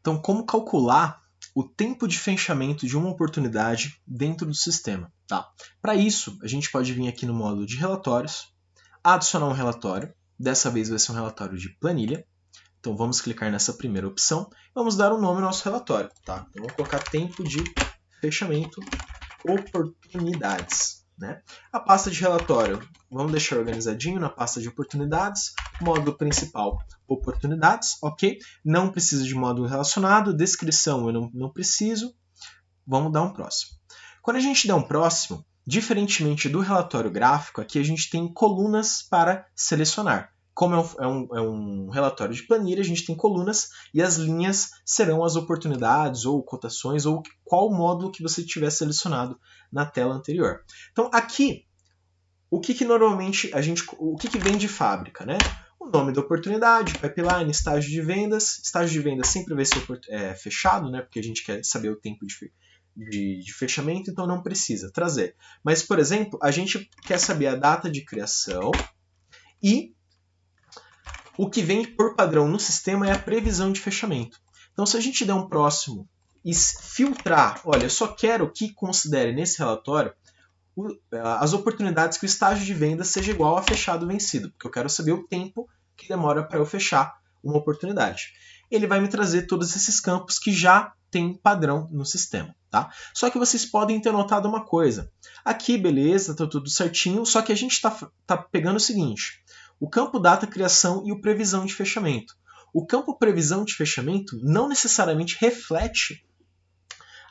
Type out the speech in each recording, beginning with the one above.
Então, como calcular o tempo de fechamento de uma oportunidade dentro do sistema? Tá? Para isso, a gente pode vir aqui no módulo de relatórios, adicionar um relatório. Dessa vez vai ser um relatório de planilha. Então, vamos clicar nessa primeira opção. Vamos dar um nome ao nosso relatório. Tá? Então, vamos colocar tempo de fechamento oportunidades. Né? A pasta de relatório, vamos deixar organizadinho na pasta de oportunidades. Módulo principal, oportunidades, ok? Não precisa de módulo relacionado. Descrição, eu não preciso. Vamos dar um próximo. Quando a gente der um próximo, diferentemente do relatório gráfico, aqui a gente tem colunas para selecionar. Como é um relatório de planilha, a gente tem colunas e as linhas serão as oportunidades ou cotações ou qual módulo que você tiver selecionado na tela anterior. Então aqui, o que normalmente o que vem de fábrica, né? O nome da oportunidade, pipeline, estágio de vendas. Estágio de vendas sempre vai ser fechado, né? Porque a gente quer saber o tempo de fechamento, então não precisa trazer. Mas, por exemplo, a gente quer saber a data de criação e o que vem por padrão no sistema é a previsão de fechamento. Então, se a gente der um próximo e filtrar, olha, eu só quero que considere nesse relatório as oportunidades que o estágio de venda seja igual a fechado vencido, porque eu quero saber o tempo que demora para eu fechar uma oportunidade. Ele vai me trazer todos esses campos que já tem padrão no sistema. Tá? Só que vocês podem ter notado uma coisa. Aqui, beleza, está tudo certinho, só que a gente está pegando o seguinte. O campo data criação e o previsão de fechamento. O campo previsão de fechamento não necessariamente reflete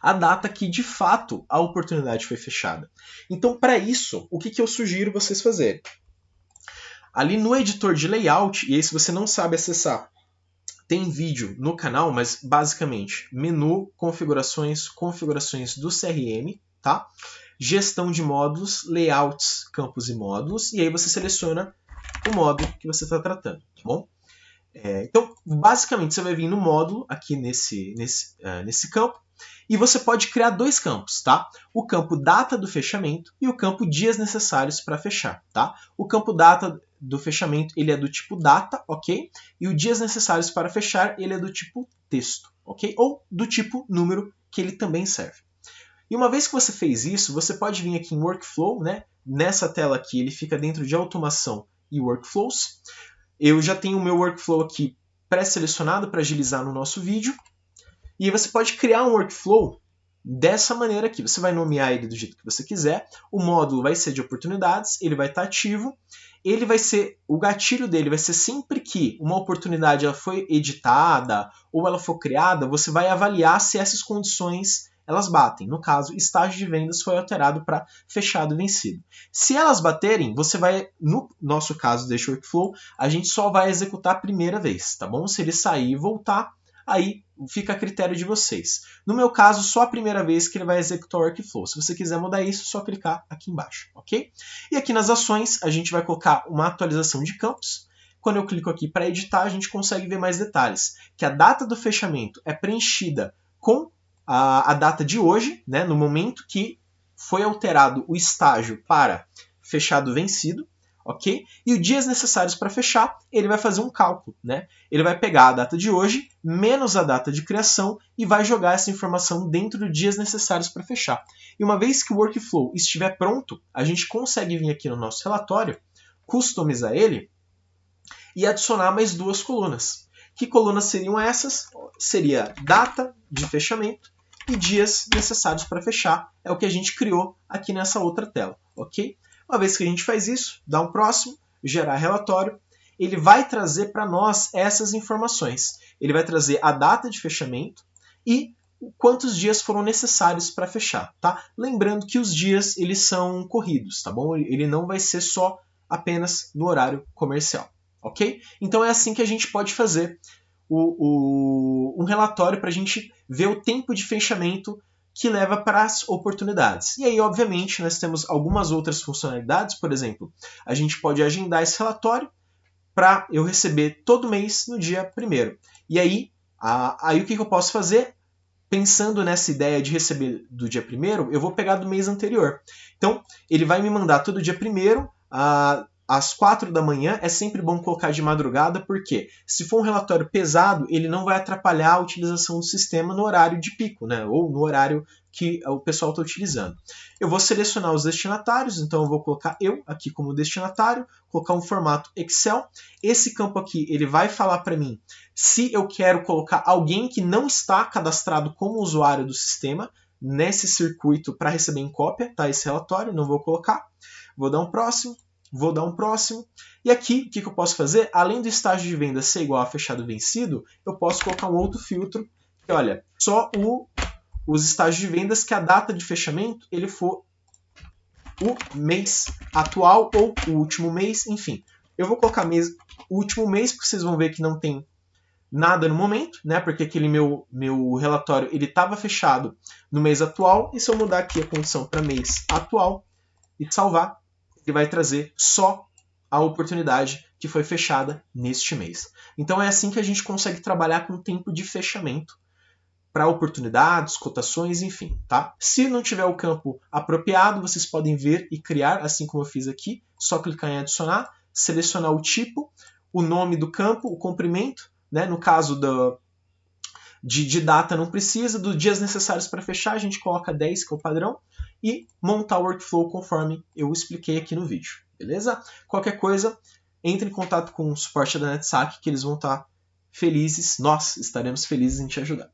a data que de fato a oportunidade foi fechada. Então, para isso, o que eu sugiro vocês fazerem? Ali no editor de layout, e aí se você não sabe acessar, tem vídeo no canal, mas basicamente menu, configurações, configurações do CRM, tá? Gestão de módulos, layouts, campos e módulos, e aí você seleciona o módulo que você está tratando, tá bom? Então, basicamente, você vai vir no módulo, aqui nesse campo, e você pode criar dois campos, tá? O campo data do fechamento e o campo dias necessários para fechar, tá? O campo data do fechamento, ele é do tipo data, ok? E o dias necessários para fechar, ele é do tipo texto, ok? Ou do tipo número, que ele também serve. E uma vez que você fez isso, você pode vir aqui em Workflow, né? Nessa tela aqui, ele fica dentro de automação e workflows. Eu já tenho o meu workflow aqui pré-selecionado para agilizar no nosso vídeo. E você pode criar um workflow dessa maneira aqui. Você vai nomear ele do jeito que você quiser. O módulo vai ser de oportunidades, ele vai estar ativo. Ele vai ser, o gatilho dele vai ser sempre que uma oportunidade ela foi editada ou ela for criada, você vai avaliar se essas condições elas batem. No caso, estágio de vendas foi alterado para fechado e vencido. Se elas baterem, você vai, no nosso caso deste workflow, a gente só vai executar a primeira vez, tá bom? Se ele sair e voltar, aí fica a critério de vocês. No meu caso, só a primeira vez que ele vai executar o workflow. Se você quiser mudar isso, é só clicar aqui embaixo, ok? E aqui nas ações, a gente vai colocar uma atualização de campos. Quando eu clico aqui para editar, a gente consegue ver mais detalhes. Que a data do fechamento é preenchida com a data de hoje, né, no momento que foi alterado o estágio para fechado vencido, ok? E os dias necessários para fechar, ele vai fazer um cálculo, né? Ele vai pegar a data de hoje, menos a data de criação, e vai jogar essa informação dentro dos dias necessários para fechar. E uma vez que o workflow estiver pronto, a gente consegue vir aqui no nosso relatório, customizar ele e adicionar mais duas colunas. Que colunas seriam essas? Seria data de fechamento e dias necessários para fechar. É o que a gente criou aqui nessa outra tela, ok? Uma vez que a gente faz isso, dá um próximo, gerar relatório, ele vai trazer para nós essas informações. Ele vai trazer a data de fechamento e quantos dias foram necessários para fechar, tá? Lembrando que os dias eles são corridos, tá bom? Ele não vai ser só apenas no horário comercial, ok? Então é assim que a gente pode fazer um relatório para a gente ver o tempo de fechamento que leva para as oportunidades. E aí, obviamente, nós temos algumas outras funcionalidades, por exemplo, a gente pode agendar esse relatório para eu receber todo mês no dia 1º. E aí, o que eu posso fazer? Pensando nessa ideia de receber do dia 1º, eu vou pegar do mês anterior. Então, ele vai me mandar todo dia 1º às 4 da manhã é sempre bom colocar de madrugada, porque se for um relatório pesado, ele não vai atrapalhar a utilização do sistema no horário de pico, né? Ou no horário que o pessoal está utilizando. Eu vou selecionar os destinatários, então eu vou colocar eu aqui como destinatário, colocar um formato Excel. Esse campo aqui ele vai falar para mim se eu quero colocar alguém que não está cadastrado como usuário do sistema nesse circuito para receber em cópia, tá? Esse relatório, não vou colocar. Vou dar um próximo. Vou dar um próximo. E aqui, o que eu posso fazer? Além do estágio de venda ser igual a fechado vencido, eu posso colocar um outro filtro, que olha, só os estágios de vendas que a data de fechamento ele for o mês atual ou o último mês, enfim. Eu vou colocar o último mês, porque vocês vão ver que não tem nada no momento, né? Porque aquele meu relatório ele estava fechado no mês atual, e se eu mudar aqui a condição para mês atual e salvar, ele vai trazer só a oportunidade que foi fechada neste mês. Então é assim que a gente consegue trabalhar com o tempo de fechamento para oportunidades, cotações, enfim, tá? Se não tiver o campo apropriado, vocês podem ver e criar, assim como eu fiz aqui, só clicar em adicionar, selecionar o tipo, o nome do campo, o comprimento, né? No caso de data não precisa, dos dias necessários para fechar, a gente coloca 10, que é o padrão, e montar o workflow conforme eu expliquei aqui no vídeo, beleza? Qualquer coisa, entre em contato com o suporte da NetSac, que eles vão estar felizes, nós estaremos felizes em te ajudar.